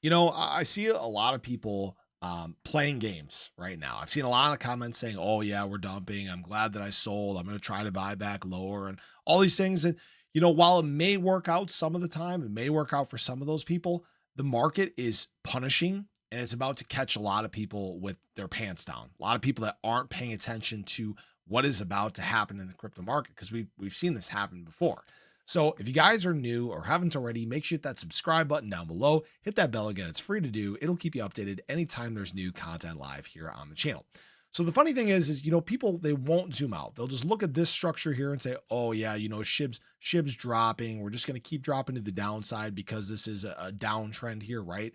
I see a lot of people playing games right now. I've seen a lot of comments saying, "Oh yeah, we're dumping. I'm glad that I sold. I'm going to try to buy back lower," and all these things. And while it may work out some of the time, it may work out for some of those people. The market is punishing, and it's about to catch a lot of people with their pants down. A lot of people that aren't paying attention to what is about to happen in the crypto market because we've seen this happen before. So if you guys are new or haven't already, make sure you hit that subscribe button down below. Hit that bell again. It's free to do. It'll keep you updated anytime there's new content live here on the channel. So the funny thing is, people, they won't zoom out. They'll just look at this structure here and say, oh yeah, SHIB's dropping. We're just going to keep dropping to the downside because this is a downtrend here, right?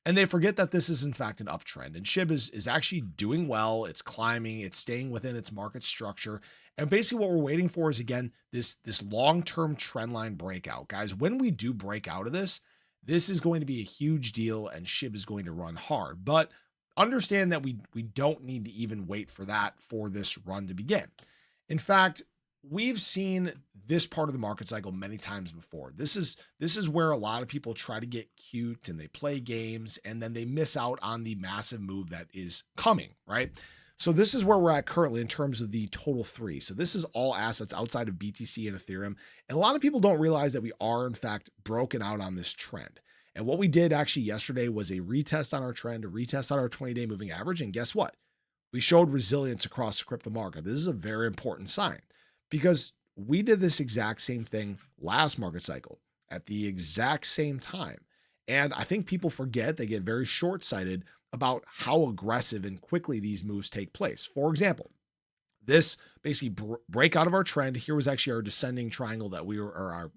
And they forget that this is in fact an uptrend, and SHIB is actually doing well. It's climbing, it's staying within its market structure. And basically what we're waiting for is, again, this long-term trend line breakout. Guys, when we do break out of this is going to be a huge deal, and SHIB is going to run hard. But understand that we don't need to even wait for that for this run to begin. In fact, we've seen this part of the market cycle many times before. This is where a lot of people try to get cute and they play games, and then they miss out on the massive move that is coming, right? So this is where we're at currently in terms of the total three. So this is all assets outside of BTC and Ethereum. And a lot of people don't realize that we are in fact broken out on this trend. And what we did actually yesterday was a retest on our trend, a retest on our 20-day moving average. And guess what? We showed resilience across the crypto market. This is a very important sign, because we did this exact same thing last market cycle at the exact same time. And I think people forget, they get very short-sighted about how aggressive and quickly these moves take place. For example, this basically break out of our trend. Here was actually our descending triangle that we were, or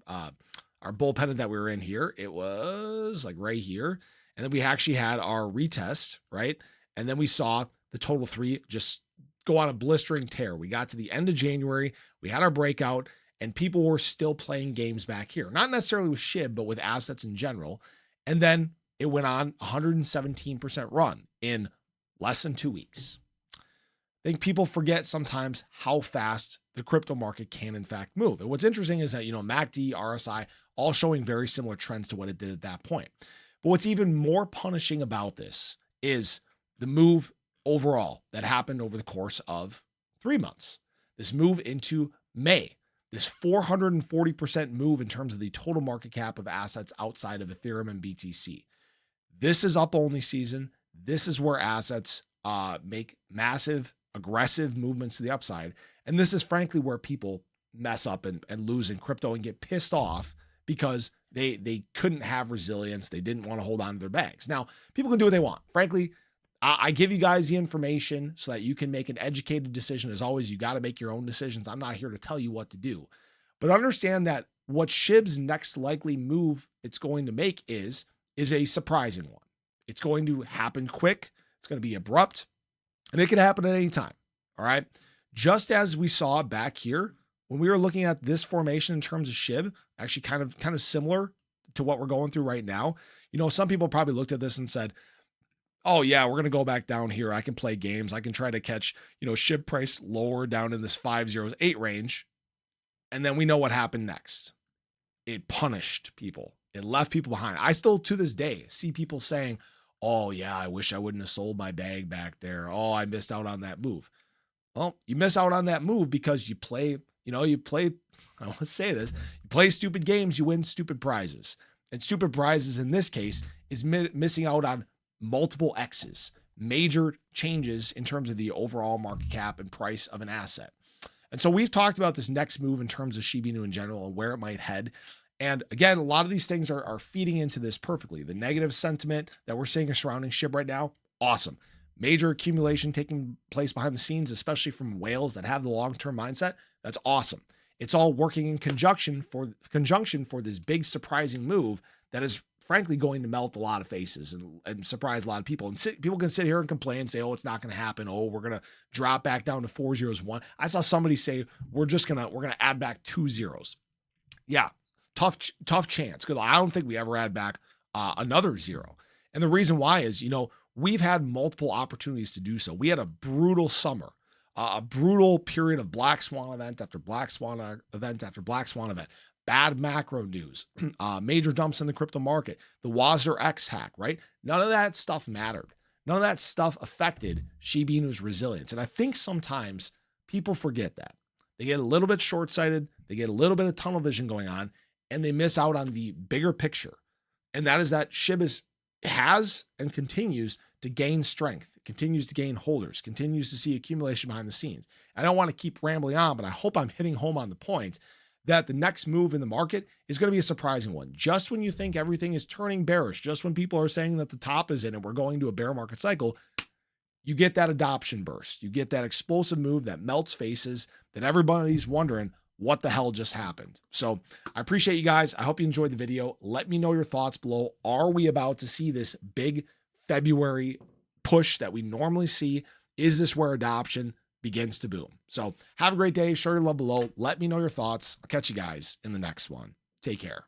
our bull pennant that we were in here. It was like right here. And then we actually had our retest, right? And then we saw the total three just go on a blistering tear. We got to the end of January, we had our breakout, and people were still playing games back here. Not necessarily with SHIB, but with assets in general. And then it went on 117% run in less than 2 weeks. I think people forget sometimes how fast the crypto market can in fact move. And what's interesting is that, MACD, RSI, all showing very similar trends to what it did at that point. But what's even more punishing about this is the move overall that happened over the course of 3 months. This move into May, this 440% move in terms of the total market cap of assets outside of Ethereum and BTC. This is up only season. This is where assets make massive, aggressive movements to the upside. And this is frankly where people mess up and lose in crypto and get pissed off because they couldn't have resilience. They didn't want to hold on to their bags. Now, people can do what they want. Frankly, I give you guys the information so that you can make an educated decision. As always, you got to make your own decisions. I'm not here to tell you what to do, but understand that what SHIB's next likely move it's going to make is a surprising one. It's going to happen quick. It's going to be abrupt, and it can happen at any time. All right. Just as we saw back here when we were looking at this formation in terms of SHIB, actually kind of similar to what we're going through right now. Some people probably looked at this and said, oh yeah, we're going to go back down here. I can play games. I can try to catch, SHIB price lower down in this 508 range. And then we know what happened next. It punished people. It left people behind. I still to this day see people saying, oh yeah, I wish I wouldn't have sold my bag back there. Oh, I missed out on that move. Well, you miss out on that move because you play, I want to say this, you play stupid games, you win stupid prizes. And stupid prizes in this case is missing out on multiple X's, major changes in terms of the overall market cap and price of an asset. And so we've talked about this next move in terms of Shiba Inu in general and where it might head. And again, a lot of these things are feeding into this perfectly. The negative sentiment that we're seeing surrounding SHIB right now, awesome. Major accumulation taking place behind the scenes, especially from whales that have the long-term mindset. That's awesome. It's all working in conjunction for this big surprising move that is frankly going to melt a lot of faces and surprise a lot of people. And people can sit here and complain and say, oh, it's not going to happen. Oh, we're going to drop back down to 4 zeros, 1. I saw somebody say, we're going to add back 2 zeros. Yeah. Tough chance. Because I don't think we ever add back another zero. And the reason why is, we've had multiple opportunities to do so. We had a brutal summer, a brutal period of black swan event after black swan event after black swan event. bad macro news, major dumps in the crypto market, the Wazir X hack, right? None of that stuff mattered. None of that stuff affected Shiba Inu's resilience. And I think sometimes people forget that. They get a little bit short-sighted, they get a little bit of tunnel vision going on, and they miss out on the bigger picture. And that is that SHIB has and continues to gain strength, continues to gain holders, continues to see accumulation behind the scenes. I don't want to keep rambling on, but I hope I'm hitting home on the point that the next move in the market is going to be a surprising one. Just when you think everything is turning bearish, just when people are saying that the top is in and we're going to a bear market cycle, you get that adoption burst. You get that explosive move that melts faces, that everybody's wondering what the hell just happened. So I appreciate you guys. I hope you enjoyed the video. Let me know your thoughts below. Are we about to see this big February push that we normally see? Is this where adoption begins to boom? So have a great day. Share your love below. Let me know your thoughts. I'll catch you guys in the next one. Take care.